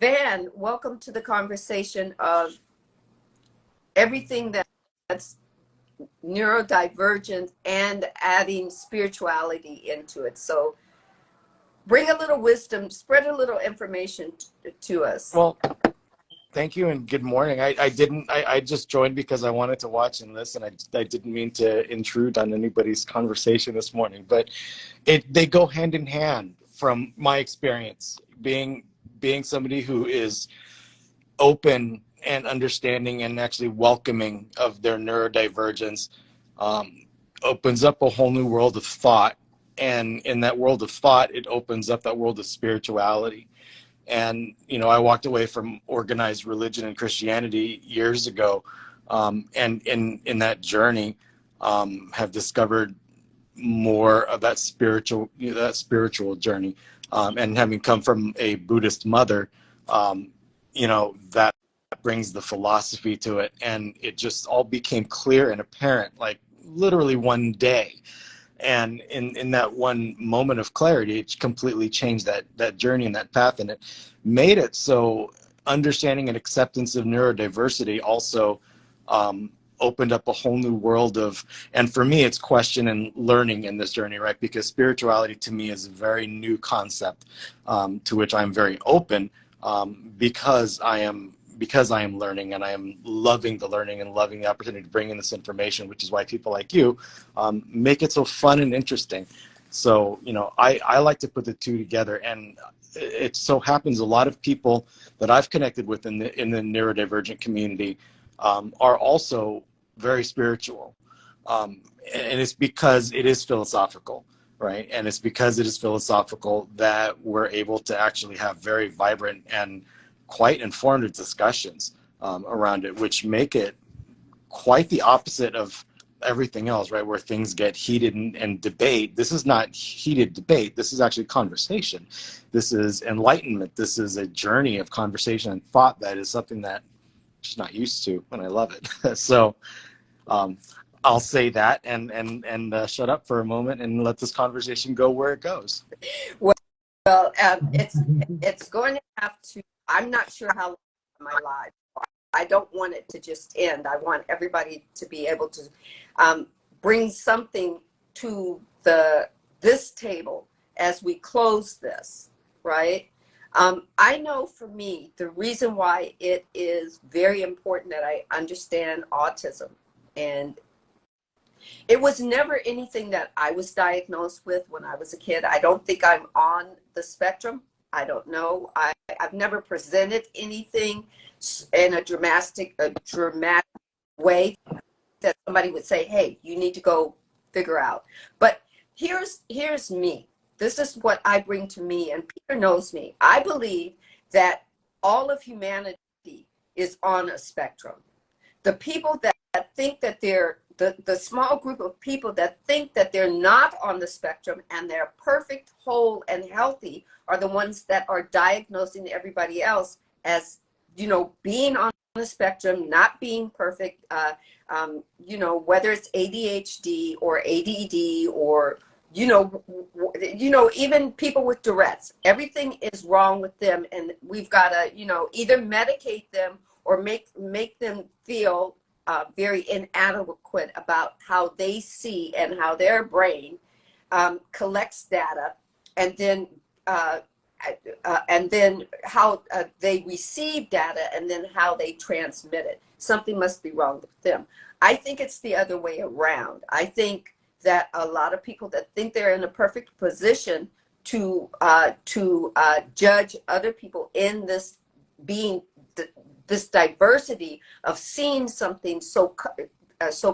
Van, welcome to the conversation of everything that's neurodivergent and adding spirituality into it. So bring a little wisdom, spread a little information to us. Well, thank you and good morning. I just joined because I wanted to watch and listen. I didn't mean to intrude on anybody's conversation this morning, but they go hand in hand from my experience, being somebody who is open and understanding and actually welcoming of their neurodivergence, opens up a whole new world of thought. And in that world of thought, it opens up that world of spirituality. And, you know, I walked away from organized religion and Christianity years ago. And in that journey, have discovered more of that spiritual journey. And having come from a Buddhist mother, you know, that brings the philosophy to it. And it just all became clear and apparent, like literally one day. And in that one moment of clarity, it completely changed that journey and that path. And it made it so understanding and acceptance of neurodiversity also opened up a whole new world of, and for me, it's question and learning in this journey, right? Because spirituality to me is a very new concept to which I'm very open because I am learning, and I am loving the learning and loving the opportunity to bring in this information, which is why people like you make it so fun and interesting. So, you know, I like to put the two together, and it so happens a lot of people that I've connected with in the neurodivergent community are also very spiritual. And it's because it is philosophical, right? And it's because it is philosophical that we're able to actually have very vibrant and quite informative discussions around it, which make it quite the opposite of everything else, right? Where things get heated and debate. This is not heated debate. This is actually conversation. This is enlightenment. This is a journey of conversation and thought that is something that I'm just not used to, and I love it. So I'll say that and shut up for a moment and let this conversation go where it goes. Well, it's going to have to. I'm not sure how long my life. I don't want it to just end. I want everybody to be able to bring something to this table as we close this, right? I know for me, the reason why it is very important that I understand autism, and it was never anything that I was diagnosed with when I was a kid. I don't think I'm on the spectrum. I don't know. I've never presented anything in a dramatic way that somebody would say, hey, you need to go figure out. But here's me. This is what I bring to me, and Peter knows me. I believe that all of humanity is on a spectrum. The people that think that they're, the small group of people that think that they're not on the spectrum and they're perfect, whole, and healthy are the ones that are diagnosing everybody else as, you know, being on the spectrum, not being perfect, you know, whether it's ADHD or ADD or, you know, even people with Tourette's, everything is wrong with them. And we've got to, you know, either medicate them or make them feel very inadequate about how they see and how their brain collects data, and then how they receive data, and then how they transmit it. Something must be wrong with them. I think it's the other way around. I think that a lot of people that think they're in a perfect position to judge other people in this being this diversity of seeing something so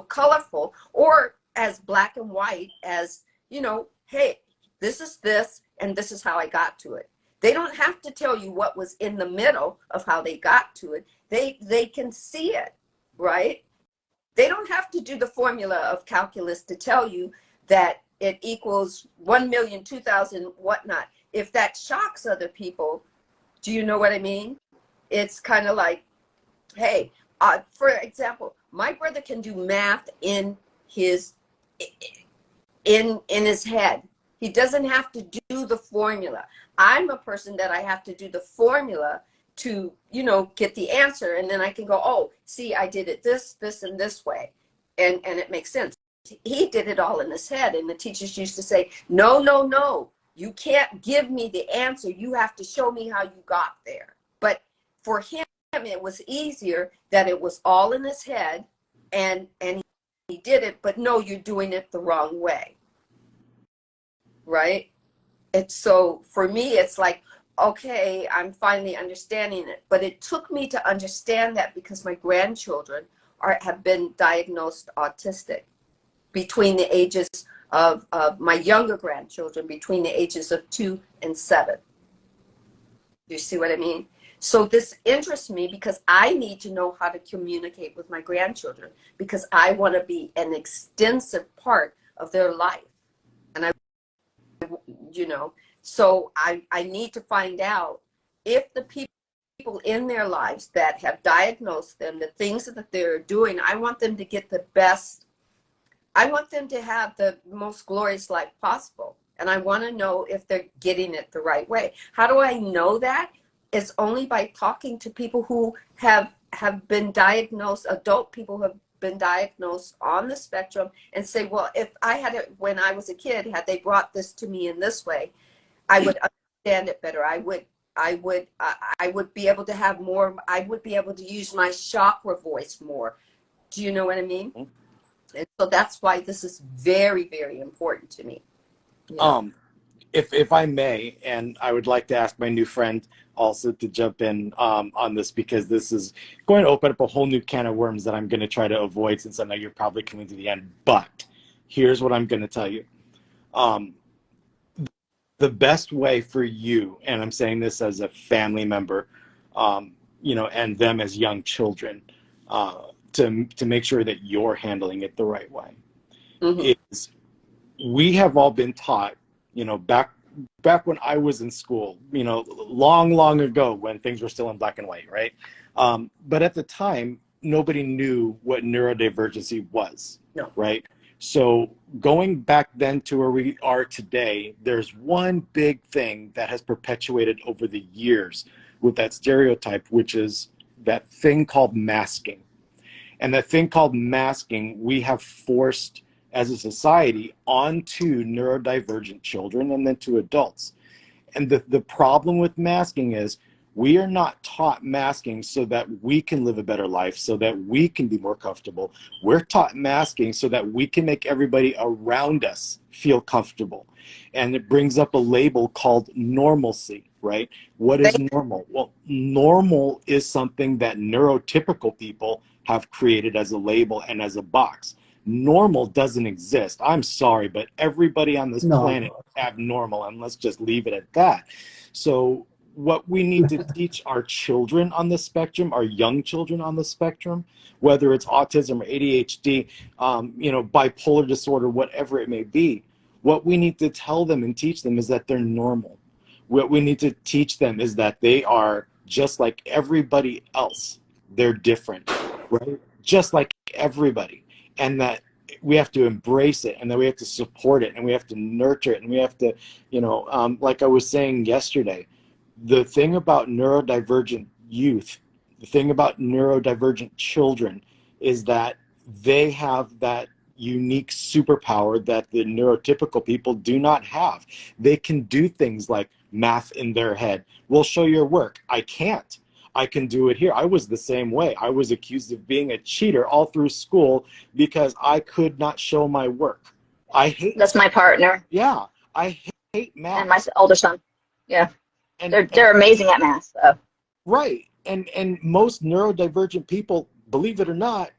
colorful, or as black and white as, you know, hey, this is this and this is how I got to it. They don't have to tell you what was in the middle of how they got to it. They can see it, right? They don't have to do the formula of calculus to tell you that it equals 1,000,000, 2,000, whatnot. If that shocks other people, do you know what I mean? It's kind of like, hey, for example, my brother can do math in his head. He doesn't have to do the formula. I'm a person that I have to do the formula to, you know, get the answer. And then I can go, oh, see, I did it this, and this way. And it makes sense. He did it all in his head. And the teachers used to say, no, no, no, you can't give me the answer. You have to show me how you got there. But for him, it was easier that it was all in his head, and he did it, but no, you're doing it the wrong way. Right? It's so for me, it's like, okay, I'm finally understanding it. But it took me to understand that because my grandchildren have been diagnosed autistic between the ages of my younger grandchildren, between the ages of 2 and 7. Do you see what I mean? So this interests me because I need to know how to communicate with my grandchildren, because I want to be an extensive part of their life. And I, you know, so I need to find out if the people in their lives that have diagnosed them, the things that they're doing, I want them to get the best. I want them to have the most glorious life possible. And I want to know if they're getting it the right way. How do I know that? It's only by talking to people who have been diagnosed, adult people who have been diagnosed on the spectrum, and say, well, if I had it when I was a kid, had they brought this to me in this way, I would understand it better. I would be able to have more. I would be able to use my chakra voice more. Do you know what I mean? And so that's why this is very, very important to me. You know? If I may, and I would like to ask my new friend also to jump in on this, because this is going to open up a whole new can of worms that I'm going to try to avoid, since I know you're probably coming to the end. But here's what I'm going to tell you. The best way for you, and I'm saying this as a family member, you know, and them as young children, to make sure that you're handling it the right way, is we have all been taught, you know, back when I was in school, you know, long ago, when things were still in black and white, right? But at the time, nobody knew what neurodivergency was, right? So going back then to where we are today, there's one big thing that has perpetuated over the years with that stereotype, which is that thing called masking. And that thing called masking, we have forced as a society onto neurodivergent children and then to adults. And the problem with masking is we are not taught masking so that we can live a better life, so that we can be more comfortable. We're taught masking so that we can make everybody around us feel comfortable. And it brings up a label called normalcy, right? What is normal? Well, normal is something that neurotypical people have created as a label and as a box. Normal doesn't exist. I'm sorry, but everybody on this planet is abnormal, and let's just leave it at that. So what we need to teach our children on the spectrum, our young children on the spectrum, whether it's autism or ADHD, you know, bipolar disorder, whatever it may be, what we need to tell them and teach them is that they're normal. What we need to teach them is that they are just like everybody else. They're different, right? Just like everybody. And that we have to embrace it, and that we have to support it, and we have to nurture it, and we have to, you know, like I was saying yesterday, the thing about neurodivergent youth, the thing about neurodivergent children is that they have that unique superpower that the neurotypical people do not have. They can do things like math in their head. We'll show your work. I can't. I can do it here. I was the same way. I was accused of being a cheater all through school because I could not show my work. I hate. That's my partner. Yeah, I hate math. And my older son. Yeah. And they're amazing at math. So. Right. And most neurodivergent people, believe it or not,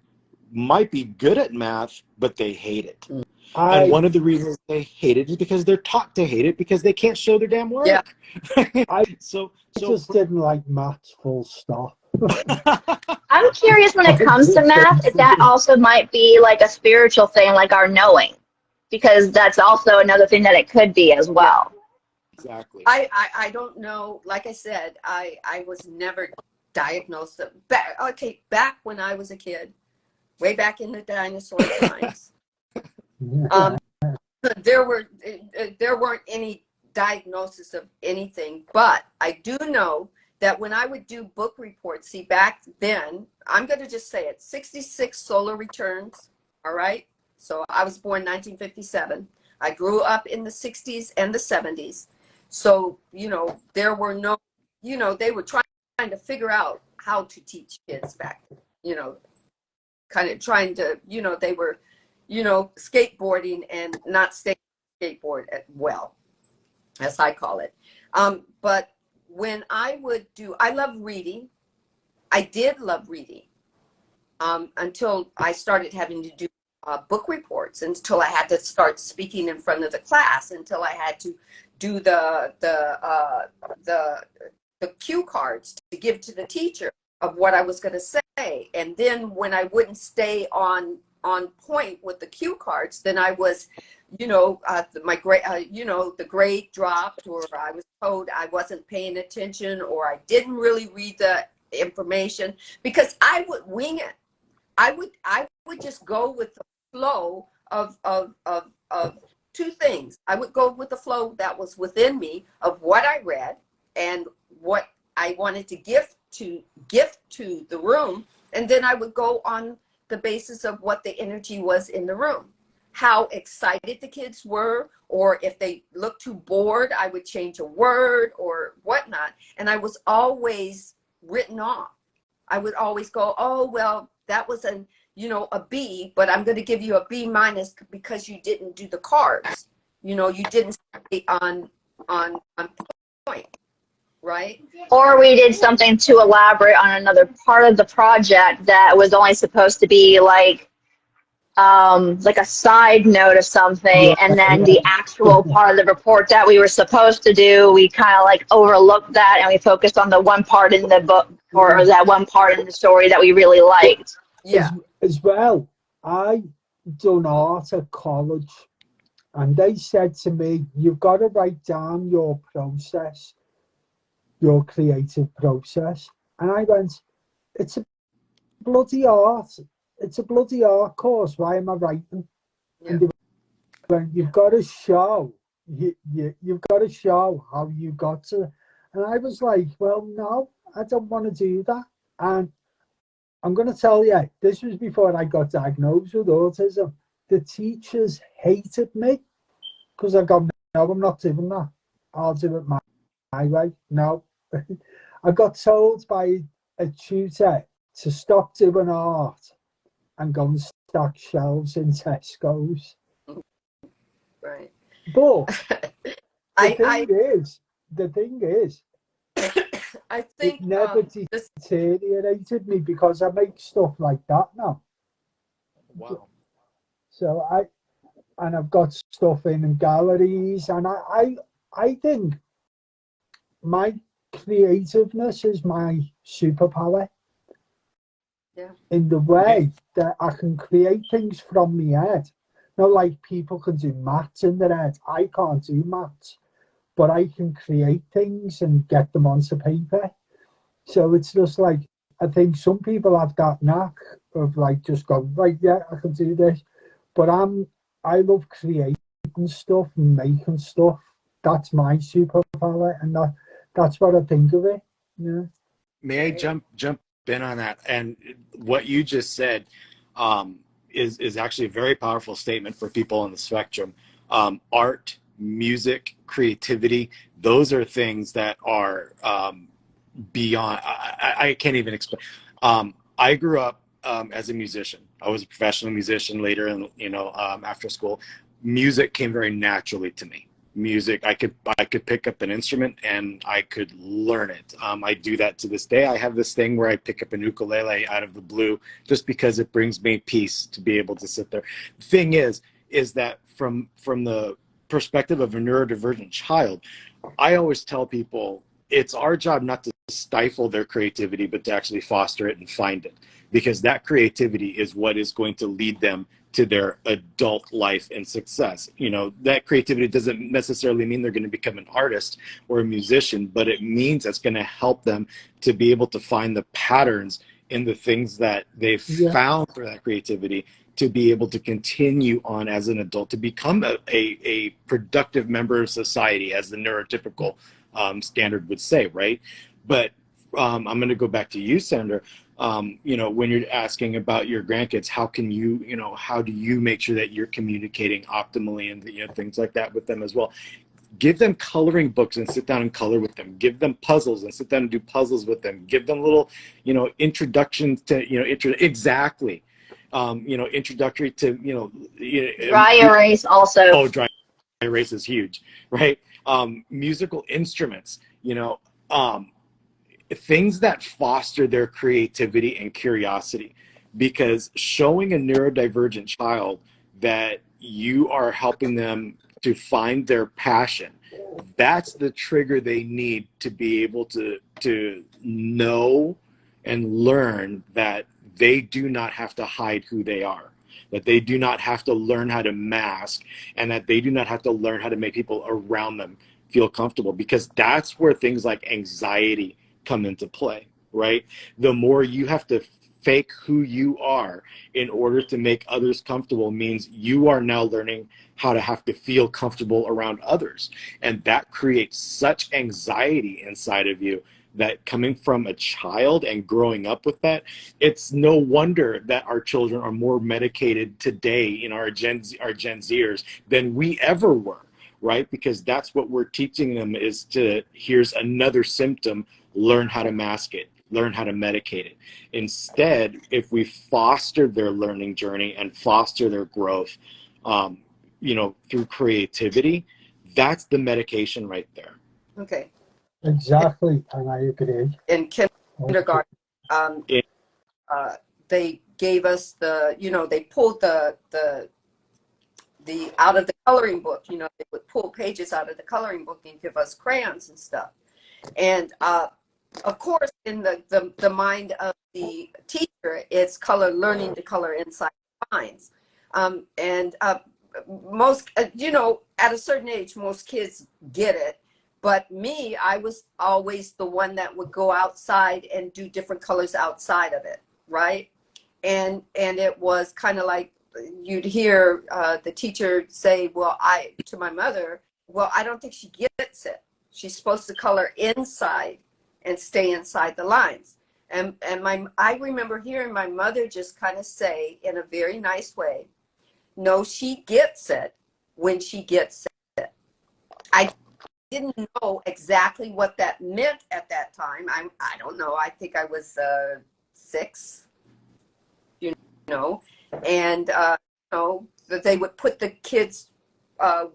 might be good at math, but they hate it. And one of the reasons they hate it is because they're taught to hate it because they can't show their damn work. Yeah. I just didn't like maths, full stop. I'm curious when it comes to math, if that also might be like a spiritual thing, like our knowing, because that's also another thing that it could be as well. Exactly. I don't know. Like I said, I was never diagnosed. Back when I was a kid, way back in the dinosaur times, there weren't any diagnosis of anything. But I do know that when I would do book reports, see, back then, I'm going to just say it, 66 solar returns, all right? So I was born 1957. I grew up in the 60s and the 70s. So, you know, there were no, you know, they were trying to figure out how to teach kids back then, you know, kind of trying to, you know, they were, you know, skateboarding and not staying skateboard well, as I call it. But when I would do, I love reading. I did love reading until I started having to do book reports, until I had to start speaking in front of the class, until I had to do the cue cards to give to the teacher of what I was going to say. And then when I wouldn't stay on point with the cue cards, then I was, you know, my grade, you know, the grade dropped, or I was told I wasn't paying attention, or I didn't really read the information, because I would wing it. I would just go with the flow of two things. I would go with the flow that was within me of what I read and what I wanted to gift to the room, and then I would go on the basis of what the energy was in the room, how excited the kids were, or if they looked too bored, I would change a word or whatnot. And I was always written off. I would always go, oh, well, that was a, you know, a B, but I'm going to give you a B minus because you didn't do the cards. You know, you didn't stay on point, right? Or we did something too elaborate on another part of the project that was only supposed to be like a side note of something, and then the actual part of the report that we were supposed to do, we kind of like overlooked that, and we focused on the one part in the book, or that one part in the story that we really liked. Yeah. As well, I done art at college, and they said to me, you've got to write down your process, your creative process. And I went, it's a bloody art. It's a bloody art course. Why am I writing? Yeah. And they went, you've got to show. You've got to show how you got to. And I was like, well, no, I don't want to do that. And I'm going to tell you, this was before I got diagnosed with autism. The teachers hated me because I got, no, I'm not doing that. I'll do it my way. No. I got told by a tutor to stop doing art and go and stack shelves in Tesco's. Right. But the thing is, I think it never deteriorated me because I make stuff like that now. Wow. So I've got stuff in galleries, and I think my creativeness is my superpower. Yeah. In the way that I can create things from my head. Not like people can do maths in their head. I can't do maths, but I can create things and get them onto paper. So it's just like, I think some people have that knack of like just going, right, yeah, I can do this. But I love creating stuff and making stuff. That's my superpower, and that's what I think of it. Yeah. May I jump in on that? And what you just said is actually a very powerful statement for people on the spectrum. Art, music, creativity, those are things that are beyond, I can't even explain. I grew up as a musician. I was a professional musician later, and after school, music came very naturally to me. Music, I could pick up an instrument and I could learn it. I do that to this day. I have this thing where I pick up an ukulele out of the blue just because it brings me peace to be able to sit there. The thing is that from the perspective of a neurodivergent child, I always tell people it's our job not to stifle their creativity, but to actually foster it and find it, because that creativity is what is going to lead them to their adult life and success. That creativity doesn't necessarily mean they're going to become an artist or a musician, but it means it's going to help them to be able to find the patterns in the things that they've found for that creativity, to be able to continue on as an adult, to become a productive member of society, as the neurotypical standard would say, right? But I'm going to go back to you, Sandra. You know, when you're asking about your grandkids, how can you, you know, how do you make sure that you're communicating optimally and, you know, things like that with them as well? Give them coloring books and sit down and color with them. Give them puzzles and sit down and do puzzles with them. Give them little, you know, introductions to, you know, exactly. You know, introductory to, you know, dry erase also. Oh, dry erase is huge, right? Musical instruments, you know, things that foster their creativity and curiosity, because showing a neurodivergent child that you are helping them to find their passion, that's the trigger they need to be able to know and learn that they do not have to hide who they are, that they do not have to learn how to mask, and that they do not have to learn how to make people around them feel comfortable, because that's where things like anxiety come into play, right? The more you have to fake who you are in order to make others comfortable means you are now learning how to have to feel comfortable around others. And that creates such anxiety inside of you that, coming from a child and growing up with that, it's no wonder that our children are more medicated today in our Gen Zers than we ever were, right? Because that's what we're teaching them, is to, here's another symptom, learn how to mask it, learn how to medicate it. Instead, if we foster their learning journey and foster their growth, you know, through creativity, that's the medication right there. Okay. Exactly, and I agree. In kindergarten, they gave us the, you know, they pulled the out of the coloring book, you know, they would pull pages out of the coloring book and give us crayons and stuff. And of course, in the mind of the teacher, it's learning to color inside lines. Most, you know, at a certain age, most kids get it. But me, I was always the one that would go outside and do different colors outside of it, right? And it was kind of like, you'd hear the teacher say, well, to my mother, well, I don't think she gets it. She's supposed to color inside and stay inside the lines. And I remember hearing my mother just kind of say in a very nice way, no, she gets it when she gets it. I didn't know exactly what that meant at that time. I don't know. I think I was 6, you know, and you know, that they would put the kids'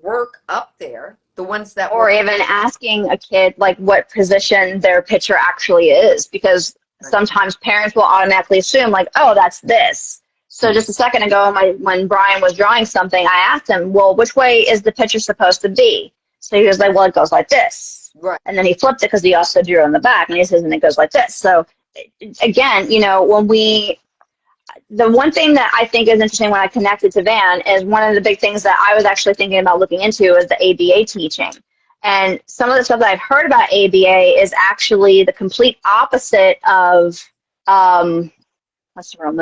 work up there, the ones that or even asking a kid like what position their picture actually is, because sometimes parents will automatically assume like, oh, that's this. So just a second ago, when Brian was drawing something, I asked him, well, which way is the picture supposed to be? So he was like, well, it goes like this. Right. And then he flipped it because he also drew on the back, and he says, and it goes like this. So again, you know, the one thing that I think is interesting when I connected to Van is one of the big things that I was actually thinking about looking into is the ABA teaching. And some of the stuff that I've heard about ABA is actually the complete opposite of, what's the word?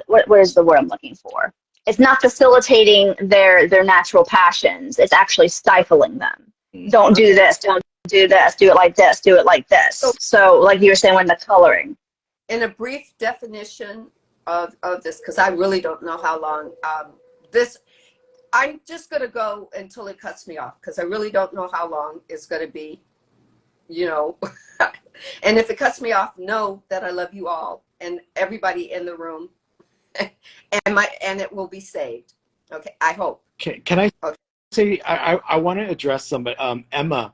What is the word I'm looking for? It's not facilitating their natural passions. It's actually stifling them. Don't do this, don't do this, do it like this, do it like this. So like you were saying when the coloring. In a brief definition of this, because I really don't know how long I'm just going to go until it cuts me off, because I really don't know how long it's going to be, you know. And if it cuts me off, know that I love you all and everybody in the room, and it will be saved. Okay, I hope. Can I say, I want to address somebody. Emma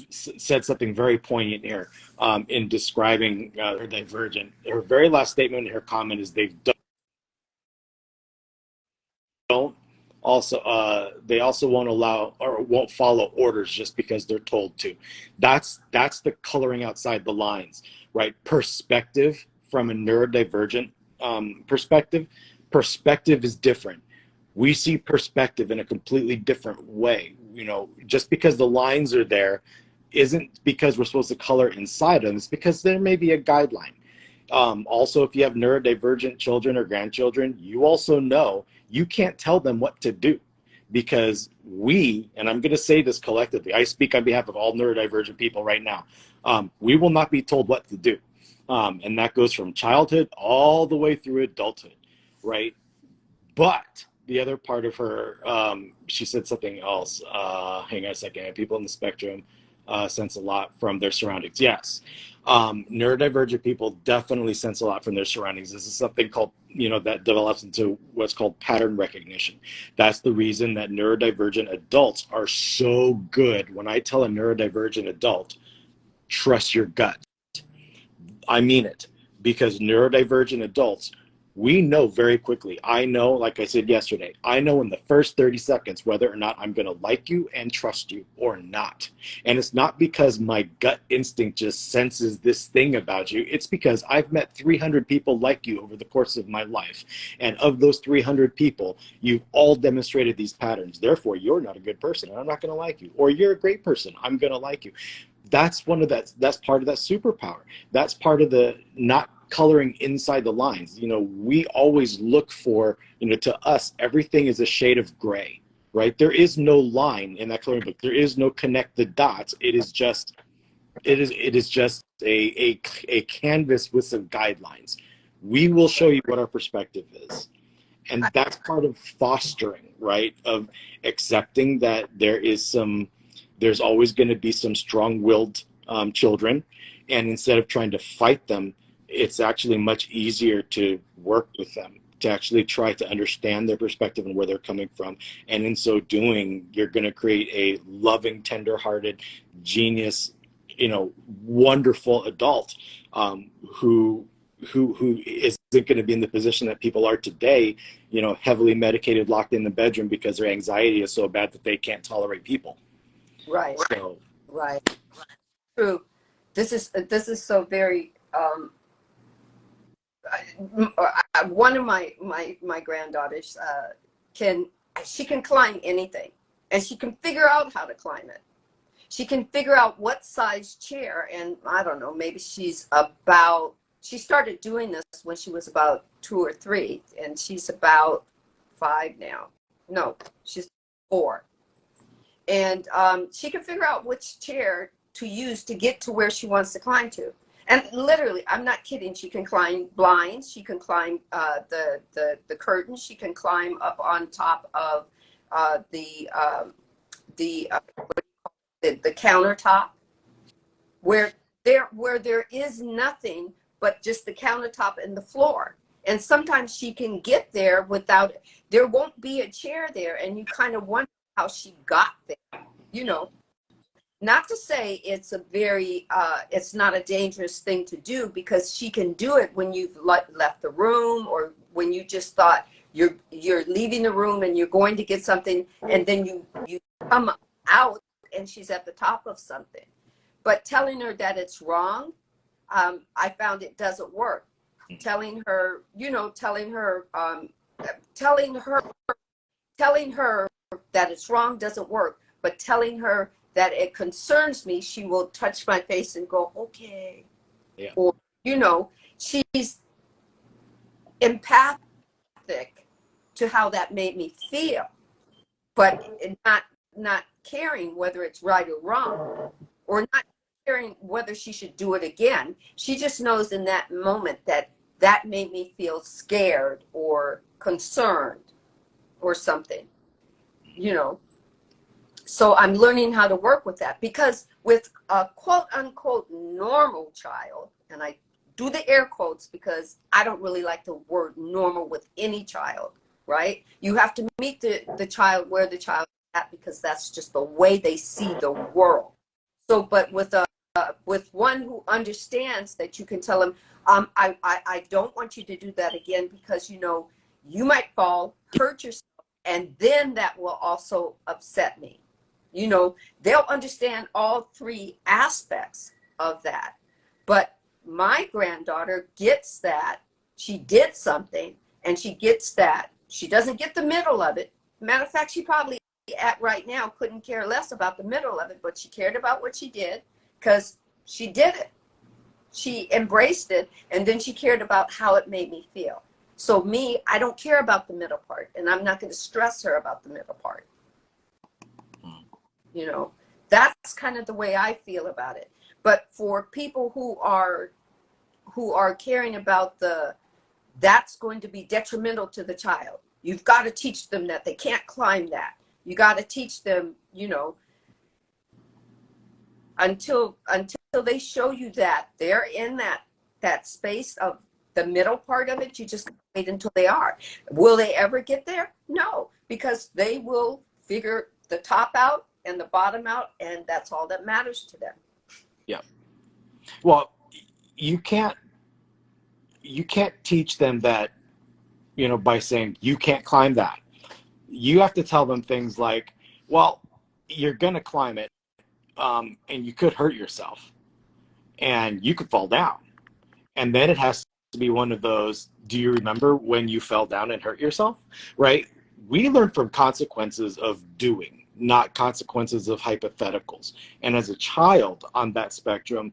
said something very poignant here in describing her divergent. Her very last statement in her comment is they also won't allow or won't follow orders just because they're told to. That's the coloring outside the lines, right? Perspective from a neurodivergent perspective is different. We see perspective in a completely different way. You know, just because the lines are there isn't because we're supposed to color inside them. It's because there may be a guideline. Also, if you have neurodivergent children or grandchildren, you also know you can't tell them what to do, because and I'm going to say this collectively, I speak on behalf of all neurodivergent people right now. We will not be told what to do. And that goes from childhood all the way through adulthood, right? But the other part of her, she said something else. Hang on a second. People in the spectrum sense a lot from their surroundings. Yes. Neurodivergent people definitely sense a lot from their surroundings. This is something called, that develops into what's called pattern recognition. That's the reason that neurodivergent adults are so good. When I tell a neurodivergent adult, trust your gut, I mean it, because neurodivergent adults, we know very quickly. I know, like I said yesterday, I know in the first 30 seconds whether or not I'm going to like you and trust you or not. And it's not because my gut instinct just senses this thing about you. It's because I've met 300 people like you over the course of my life. And of those 300 people, you've all demonstrated these patterns. Therefore, you're not a good person and I'm not going to like you. Or you're a great person, I'm going to like you. That's part of that superpower. That's part of the not coloring inside the lines. We always look for, to us, everything is a shade of gray, right? There is no line in that coloring book. There is no connect the dots. It is just a canvas with some guidelines. We will show you what our perspective is. And that's part of fostering, right? Of accepting that there's always going to be some strong-willed children. And instead of trying to fight them, it's actually much easier to work with them, to actually try to understand their perspective and where they're coming from. And in so doing, you're going to create a loving, tender-hearted, genius, wonderful adult who isn't going to be in the position that people are today, heavily medicated, locked in the bedroom because their anxiety is so bad that they can't tolerate people. Right. So, right. True. This is so very. One of my granddaughters can climb anything, and she can figure out how to climb it. She can figure out what size chair, and I don't know, maybe she started doing this when she was about 2 or 3, and she's about 5 now. No, she's 4. And she can figure out which chair to use to get to where she wants to climb to. And literally, I'm not kidding, she can climb blinds, she can climb the curtains, she can climb up on top of the countertop, where there is nothing but just the countertop and the floor. And sometimes she can get there there won't be a chair there, and you kind of wonder how she got there, Not to say it's it's not a dangerous thing to do, because she can do it when you've left the room, or when you just thought you're leaving the room and you're going to get something, and then you come out and she's at the top of something. But telling her that it's wrong, I found it doesn't work. Telling her that it's wrong doesn't work. But telling her that it concerns me, she will touch my face and go, okay. Yeah. Or, she's empathic to how that made me feel, but not caring whether it's right or wrong, or not caring whether she should do it again. She just knows in that moment that made me feel scared or concerned or something, So I'm learning how to work with that, because with a quote unquote normal child, and I do the air quotes because I don't really like the word normal with any child, right? You have to meet the child where the child is at, because that's just the way they see the world. So, but with one who understands that you can tell them, I don't want you to do that again, because, you might fall, hurt yourself, and then that will also upset me. They'll understand all 3 aspects of that. But my granddaughter gets that she did something, and she gets that she doesn't get the middle of it. Matter of fact, she probably right now couldn't care less about the middle of it, but she cared about what she did, because she did it. She embraced it, and then she cared about how it made me feel. So me, I don't care about the middle part, and I'm not going to stress her about the middle part. That's kind of the way I feel about it. But for people who are caring about that's going to be detrimental to the child. You've got to teach them that they can't climb that. You got to teach them, you know, until they show you that they're in that space of the middle part of it. You just wait until they are. Will they ever get there? No, because they will figure the top out and the bottom out, and that's all that matters to them. Yeah. Well, you can't teach them that, you know, by saying you can't climb that. You have to tell them things like, well, you're gonna climb it, and you could hurt yourself, and you could fall down. And then it has to be one of those, do you remember when you fell down and hurt yourself? Right? We learn from consequences of doing, not consequences of hypotheticals. And as a child on that spectrum,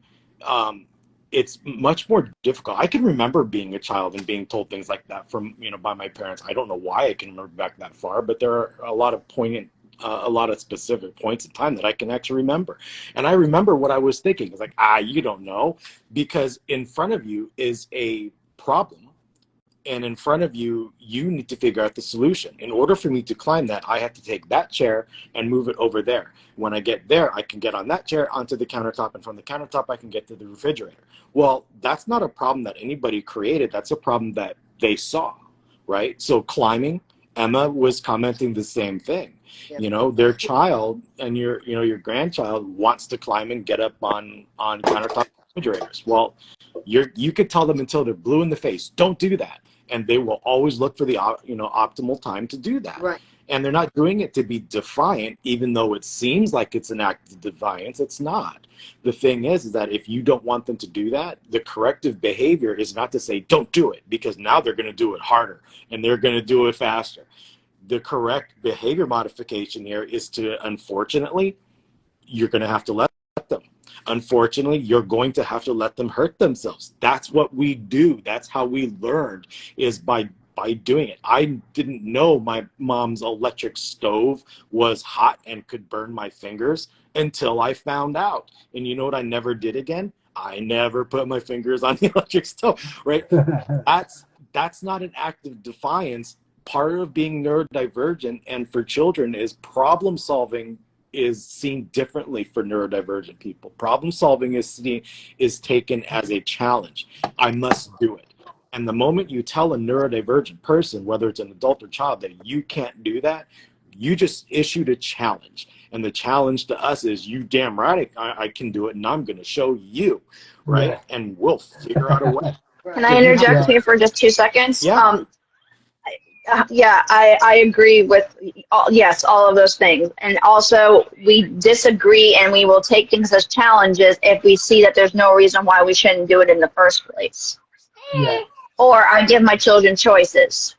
it's much more difficult. I can remember being a child and being told things like that from, you know, by my parents. I don't know why I can remember back that far, but there are a lot of specific points in time that I can actually remember. And I remember what I was thinking. It's like, you don't know, because in front of you is a problem. And in front of you, you need to figure out the solution. In order for me to climb that, I have to take that chair and move it over there. When I get there, I can get on that chair onto the countertop, and from the countertop, I can get to the refrigerator. Well, that's not a problem that anybody created. That's a problem that they saw, right? So climbing, Emma was commenting the same thing. Yep. You know, their child and your grandchild wants to climb and get up on countertop refrigerators. Well, you could tell them until they're blue in the face, don't do that. And they will always look for the optimal time to do that. Right. And they're not doing it to be defiant, even though it seems like it's an act of defiance. It's not. The thing is that if you don't want them to do that, the corrective behavior is not to say, don't do it, because now they're going to do it harder and they're going to do it faster. The correct behavior modification here is to, unfortunately, you're going to have to let them. Unfortunately, you're going to have to let them hurt themselves. That's what we do. That's how we learned, is by doing it. I didn't know my mom's electric stove was hot and could burn my fingers until I found out. And you know what I never did again? I never put my fingers on the electric stove, right? That's not an act of defiance. Part of being neurodivergent and for children is problem solving is seen differently for neurodivergent people. Problem solving is taken as a challenge. I must do it. And the moment you tell a neurodivergent person, whether it's an adult or child, that you can't do that, you just issued a challenge. And the challenge to us is, you damn right I can do it, and I'm going to show you, right? Yeah. And we'll figure out a way. Can I interject here for just 2 seconds? Yeah. I agree with all of those things. And also, we disagree, and we will take things as challenges if we see that there's no reason why we shouldn't do it in the first place. Yeah. Or I give my children choices.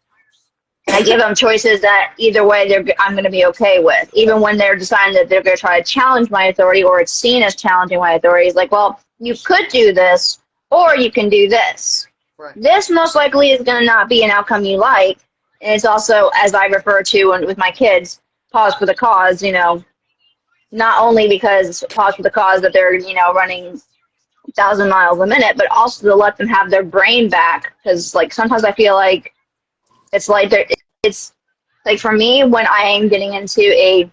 I give them choices that either way I'm going to be okay with. Even when they're deciding that they're going to try to challenge my authority, or it's seen as challenging my authority, it's like, well, you could do this, or you can do this. Right. This most likely is going to not be an outcome you like. And it's also, as I refer to with my kids, pause for the cause, not only because pause for the cause that they're, running 1,000 miles a minute, but also to let them have their brain back. Because, like, sometimes I feel like it's like for me, when I am getting into a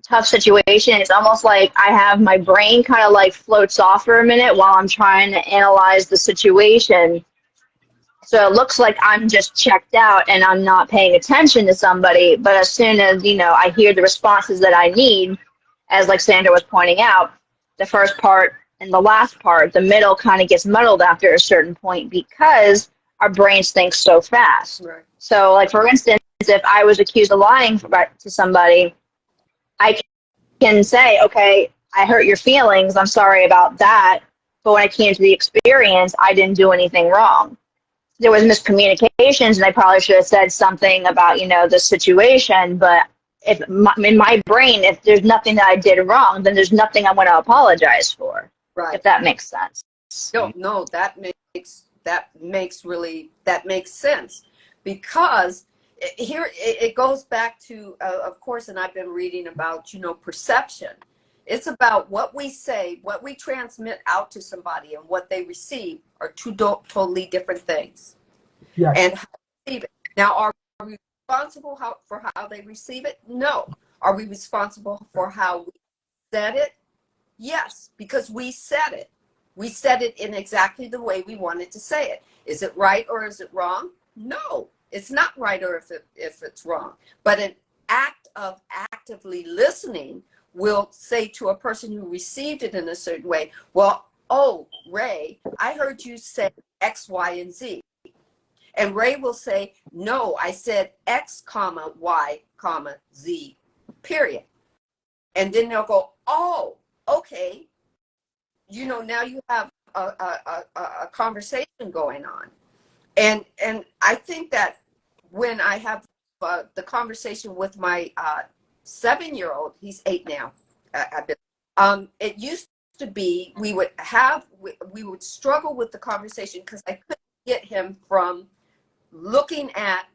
tough situation, it's almost like I have my brain kind of like floats off for a minute while I'm trying to analyze the situation. So it looks like I'm just checked out and I'm not paying attention to somebody. But as soon as, I hear the responses that I need, as like Sandra was pointing out, the first part and the last part, the middle kind of gets muddled after a certain point because our brains think so fast. Right. So, like, for instance, if I was accused of lying to somebody, I can say, okay, I hurt your feelings. I'm sorry about that. But when it came to the experience, I didn't do anything wrong. There was miscommunications, and I probably should have said something about, the situation. But in my brain, if there's nothing that I did wrong, then there's nothing I want to apologize for. Right. If that makes sense. No, that makes sense, because here it goes back to, of course, and I've been reading about, perception. It's about what we say, what we transmit out to somebody, and what they receive are two totally different things. Yes. And how they receive it. Now, are we responsible for how they receive it? No. Are we responsible for how we said it? Yes, because we said it. We said it in exactly the way we wanted to say it. Is it right or is it wrong? No, it's not right or if it's wrong. But an act of actively listening will say to a person who received it in a certain way, well, oh, Ray, I heard you say X, Y, and Z. And Ray will say, no, I said X, comma, Y, comma, Z, period. And then they'll go, oh, okay. You know, now you have a conversation going on. And I think that when I have the conversation with my 7-year-old, he's 8 now, it used to be we would struggle with the conversation because I couldn't get him from looking at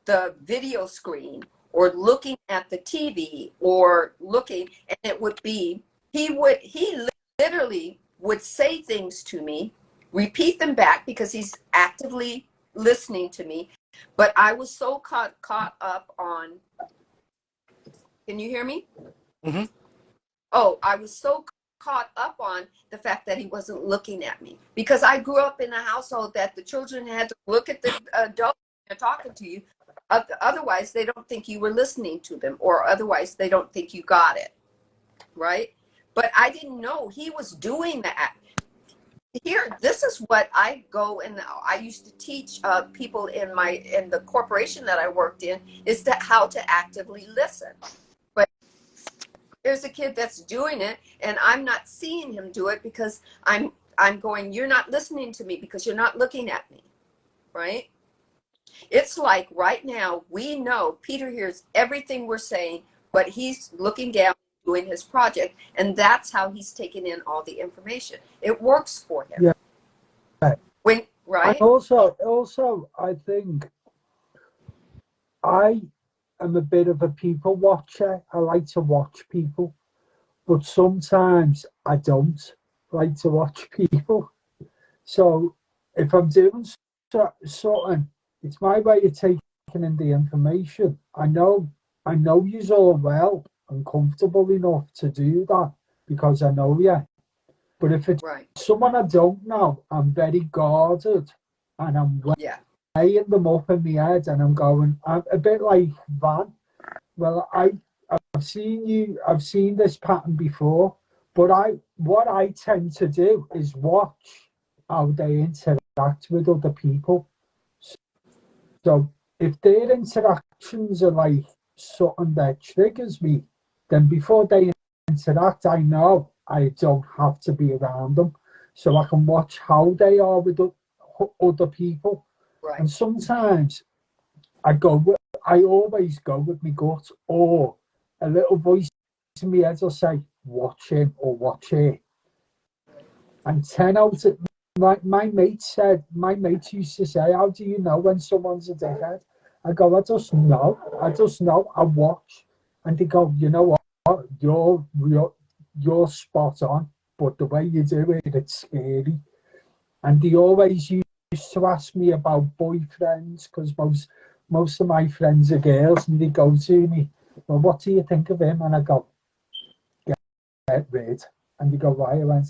the video screen or looking at the TV or looking, and it would be, he literally would say things to me, repeat them back because he's actively listening to me. But I was so caught up on, can you hear me? Mm-hmm. Oh, I was so caught up on the fact that he wasn't looking at me because I grew up in a household that the children had to look at the adult talking to you. Otherwise, they don't think you were listening to them, or otherwise they don't think you got it, right? But I didn't know he was doing that. Here, this is what I go and I used to teach people in the corporation that I worked in, is that how to actively listen. But there's a kid that's doing it, and I'm not seeing him do it because I'm going, you're not listening to me because you're not looking at me, right? It's like right now, we know Peter hears everything we're saying, but he's looking down, doing his project, and that's how he's taking in all the information. It works for him. Yeah. Right? And also, I think I am a bit of a people watcher. I like to watch people, but sometimes I don't like to watch people. So if I'm doing something, it's my way of taking in the information. I know you's all well and comfortable enough to do that because I know you. But if it's someone I don't know, I'm very guarded and I'm weighing them up in my head and I'm going, I'm a bit like Van. Well, I've seen this pattern before, but what I tend to do is watch how they interact with other people. So if their interactions are like something that triggers me, then before they interact, I know I don't have to be around them. So I can watch how they are with other people. Right. And sometimes I always go with my gut, or a little voice in my head will say, watch him or watch her. And 10 out of my mates used to say, how do you know when someone's a dickhead? I go, I just know, I watch. And they go, you know what, you're spot on, but the way you do it, it's scary. And they always used to ask me about boyfriends, because most of my friends are girls, and they go to me, well, what do you think of him? And I go, get rid. And they go, why? I went,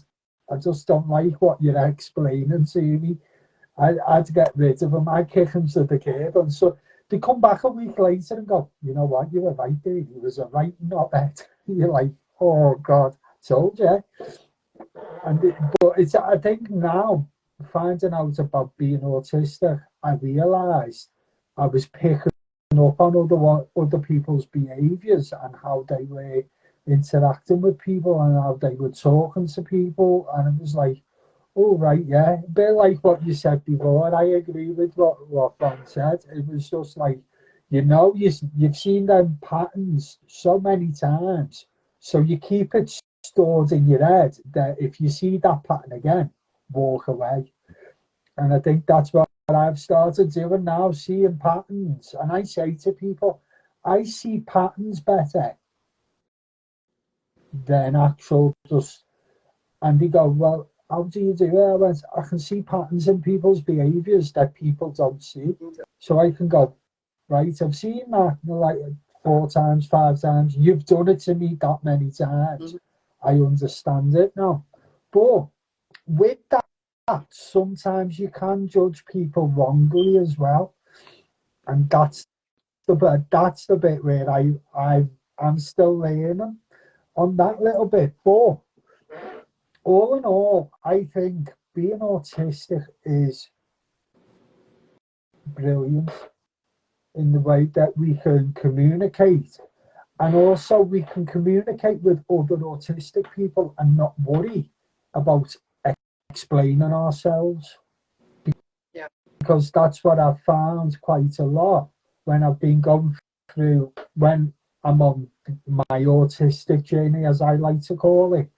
I just don't like what you're explaining to me. I'd get rid of him. I'd kick him to the curb. And so they come back a week later and go, you know what, you were right there. He was a right knobhead. You're like, oh God, told you. But I think now, finding out about being autistic, I realised I was picking up on other people's behaviours and how they were interacting with people and how they were talking to people, and it was like, oh right, yeah, a bit like what you said before. I agree with what Ron said. It was just like, you've seen them patterns so many times, so you keep it stored in your head that if you see that pattern again, walk away. And I think that's what I've started doing now, seeing patterns. And I say to people, I see patterns better than actual just, and they go, well, how do you do it? I went, I can see patterns in people's behaviours that people don't see. So I can go, right, I've seen that like 4 times, 5 times. You've done it to me that many times. I understand it now. But with that, sometimes you can judge people wrongly as well. And that's the bit where I'm still learning on that little bit. But all in all, I think being autistic is brilliant in the way that we can communicate. And also we can communicate with other autistic people and not worry about explaining ourselves. Yeah. Because that's what I've found quite a lot when I've been going through, when I'm on my autistic journey, as I like to call it.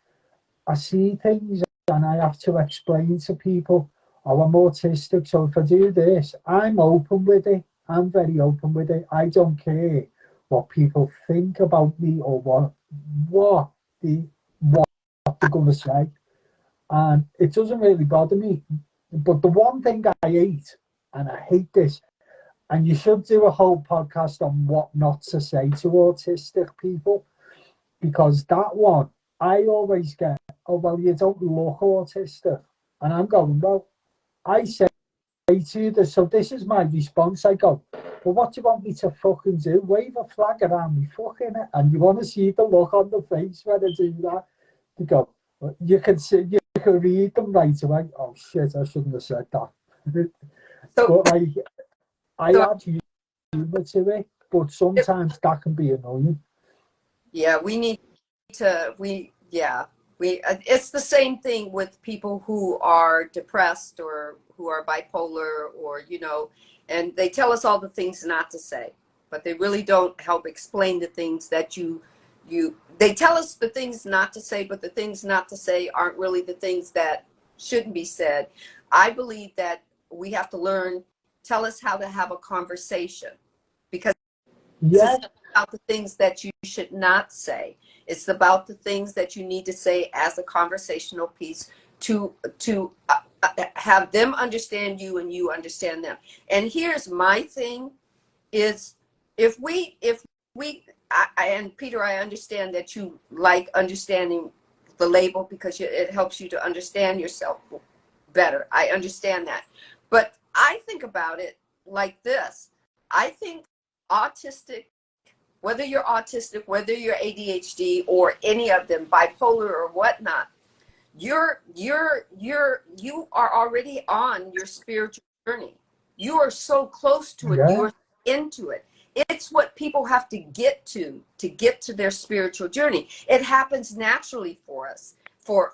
I see things and I have to explain to people, oh, I'm autistic, so if I do this, I'm open with it. I'm very open with it. I don't care what people think about me or what they're going to say. And it doesn't really bother me. But the one thing I hate, and I hate this, and you should do a whole podcast on what not to say to autistic people, because that one, I always get, oh, well, you don't look autistic. And I'm going, well, I say to you this, so this is my response. I go, well, what do you want me to fucking do? Wave a flag around me, fucking it. And you want to see the look on the face when I do that? You go, you can see, you can read them right away. Oh shit, I shouldn't have said that. So, but I add humor to it, but sometimes that can be annoying. Yeah, it's the same thing with people who are depressed or who are bipolar, or, you know, and they tell us all the things not to say, but they really don't help explain the things that they tell us the things not to say, but the things not to say aren't really the things that shouldn't be said. I believe that we have to tell us how to have a conversation, because Yes. it's about the things that you should not say. It's about the things that you need to say as a conversational piece to have them understand you and you understand them. And here's my thing is, if we and Peter, I understand that you like understanding the label because it helps you to understand yourself better. I understand that. But I think about it like this. I think autistic, whether you're autistic, whether you're ADHD or any of them, bipolar or whatnot, you are already on your spiritual journey. You are so close to it. Yeah. You are into it. It's what people have to get to their spiritual journey. It happens naturally for us, for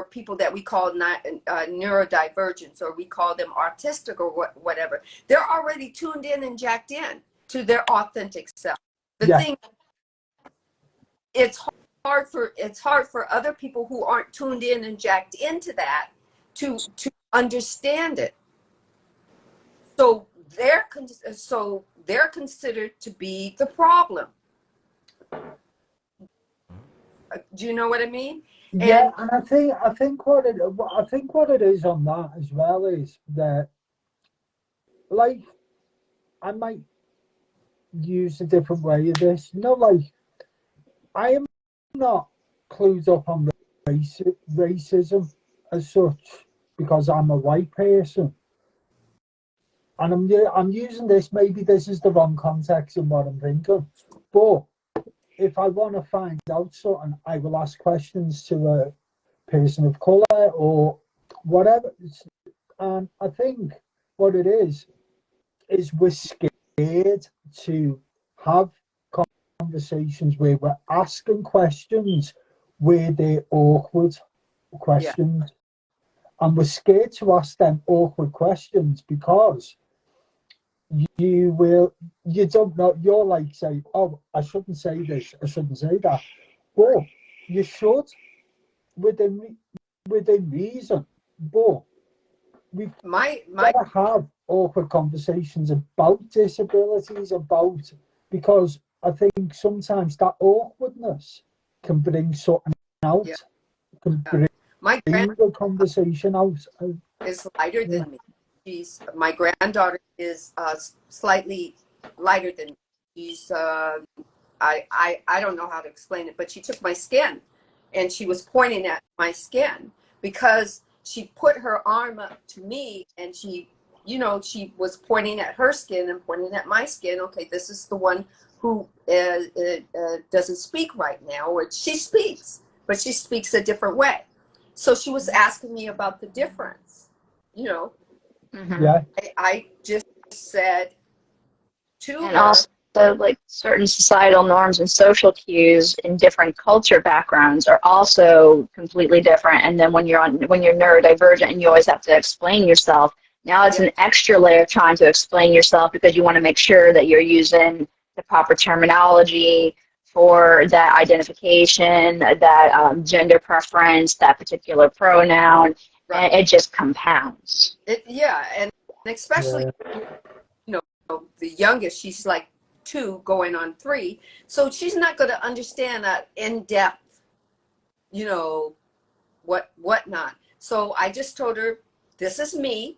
people that we call neurodivergents, or we call them artistic or whatever. They're already tuned in and jacked in to their authentic self. The thing, it's hard for other people who aren't tuned in and jacked into that to understand it. So they're considered to be the problem. Do you know what I mean? Yeah, and I think what it is on that as well is that, like, I might use a different way of this. You know, like, I am not clued up on racism as such because I'm a white person, and I'm using this. Maybe this is the wrong context in what I'm thinking, but if I want to find out something, I will ask questions to a person of colour or whatever. And I think what it is we're scared to have conversations where we're asking questions where they're awkward questions. Yeah. And we're scared to ask them awkward questions because you don't know, you're like saying, oh, I shouldn't say this, I shouldn't say that. But you should, within reason. But we've got to have awkward conversations about disabilities, because I think sometimes that awkwardness can bring something out, Yeah. can bring My the conversation out. is lighter than me. My granddaughter is slightly lighter than me. She's I don't know how to explain it, but she took my skin and she was pointing at my skin because she put her arm up to me and she was pointing at her skin and pointing at my skin. Okay, this is the one who doesn't speak right now, or she speaks, but she speaks a different way. So she was asking me about the difference. Yeah. I just said to And her. also, like certain societal norms and social cues in different culture backgrounds are also completely different. And then when you're neurodivergent and you always have to explain yourself, now it's an extra layer of trying to explain yourself because you want to make sure that you're using the proper terminology for that identification, that gender preference, that particular pronoun, and it just compounds. And especially, the youngest, she's like 2 going on 3, so she's not going to understand that in depth, whatnot. So I just told her, this is me,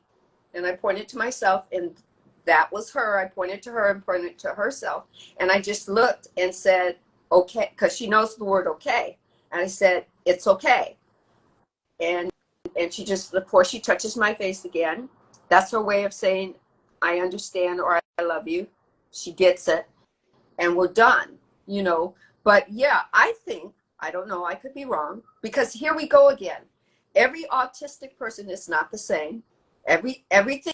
and I pointed to myself, and that was her. I pointed to her and pointed to herself, and I just looked and said, okay, because she knows the word okay, and I said, it's okay. And she just, of course, she touches my face again. That's her way of saying, I understand, or I love you. She gets it, and we're done, But yeah, I think, I don't know, I could be wrong, because here we go again. Every autistic person is not the same. Everything,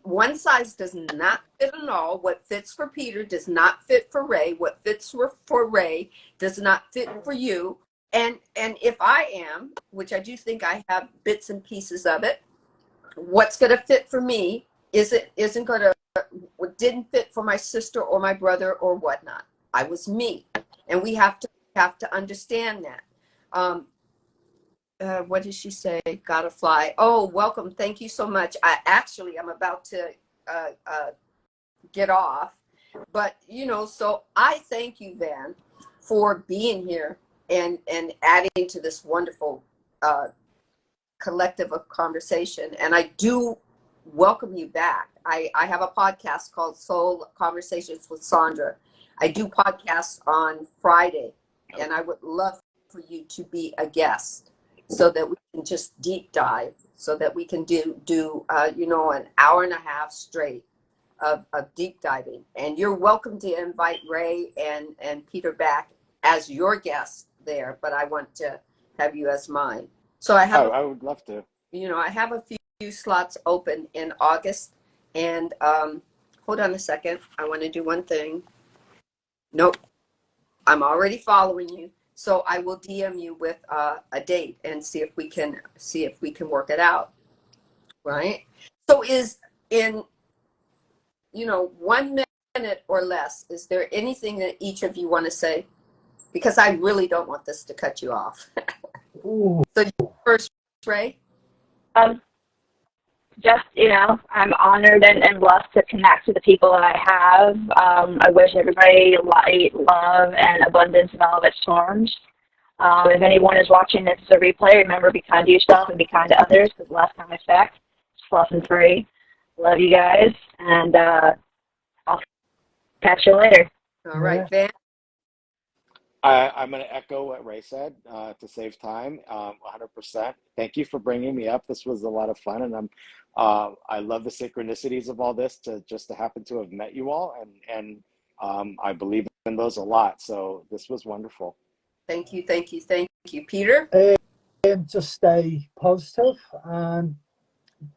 one size does not fit at all. What fits for Peter does not fit for Ray. What fits for Ray does not fit for you. And if I am, which I do think I have bits and pieces of it, what's going to fit for me isn't going to, what didn't fit for my sister or my brother or whatnot. I was me, and we have to understand that. What did she say? Gotta fly. Oh, welcome. Thank you so much. I'm about to get off, but so I thank you, Van, for being here and adding to this wonderful collective of conversation. And I do welcome you back. I have a podcast called Soul Conversations with Sandra. I do podcasts on Friday, and I would love for you to be a guest so that we can just deep dive, so that we can do an hour and a half straight of deep diving. And you're welcome to invite Ray and Peter back as your guest there, but I want to have you as mine. So I would love to. I have a few slots open in August, and hold on a second. I want to do one thing. Nope, I'm already following you, so I will DM you with a date and see if we can work it out. Right? So is in 1 minute or less, is there anything that each of you want to say? Because I really don't want this to cut you off. So first, Ray. Just, I'm honored and blessed to connect to the people that I have. I wish everybody light, love, and abundance in all of its forms. If anyone is watching this as a replay, remember, be kind to yourself and be kind to others, because lifetime effect is fluff and free. Love you guys, and I'll catch you later. All right, Van. I'm going to echo what Ray said to save time, 100%. Thank you for bringing me up. This was a lot of fun, and I love the synchronicities of all this to happen to have met you all, and I believe in those a lot. So this was wonderful. Thank you, Peter. Just stay positive and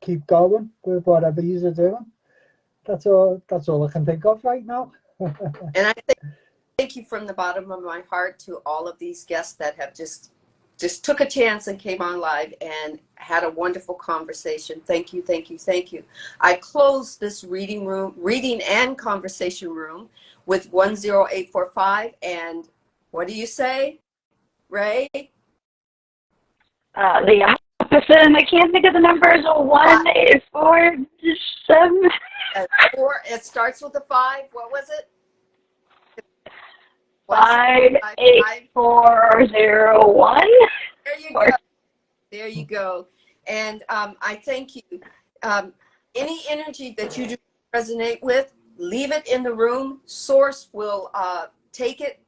keep going with whatever you're doing. That's all I can think of right now. And I thank you from the bottom of my heart to all of these guests that have just took a chance and came on live and had a wonderful conversation. Thank you. I close this reading and conversation room with 10845. And what do you say, Ray? The opposite, and I can't think of the numbers. 1847. It starts with a 5. What was it? 58401. There you go. There you go. And I thank you. Any energy that you do resonate with, leave it in the room. Source will take it.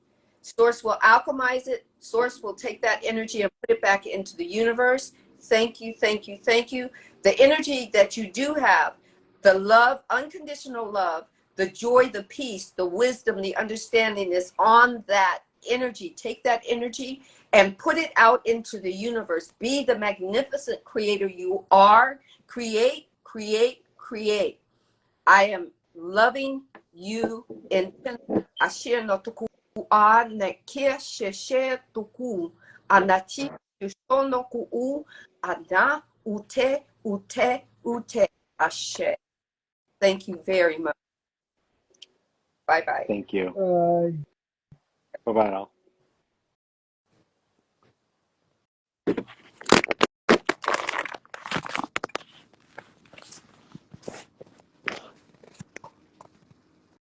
Source will alchemize it. Source will take that energy and put it back into the universe. Thank you, thank you, thank you. The energy that you do have, the love, unconditional love, the joy, the peace, the wisdom, the understanding is on that energy. Take that energy and put it out into the universe. Be the magnificent creator you are. Create, create, create. I am loving you in Ashir no tuku a ne kia sheshe tuku anati no ku ana ute ute ute ashe. Thank you very much. Bye bye. Thank you. Uh, Bye bye all.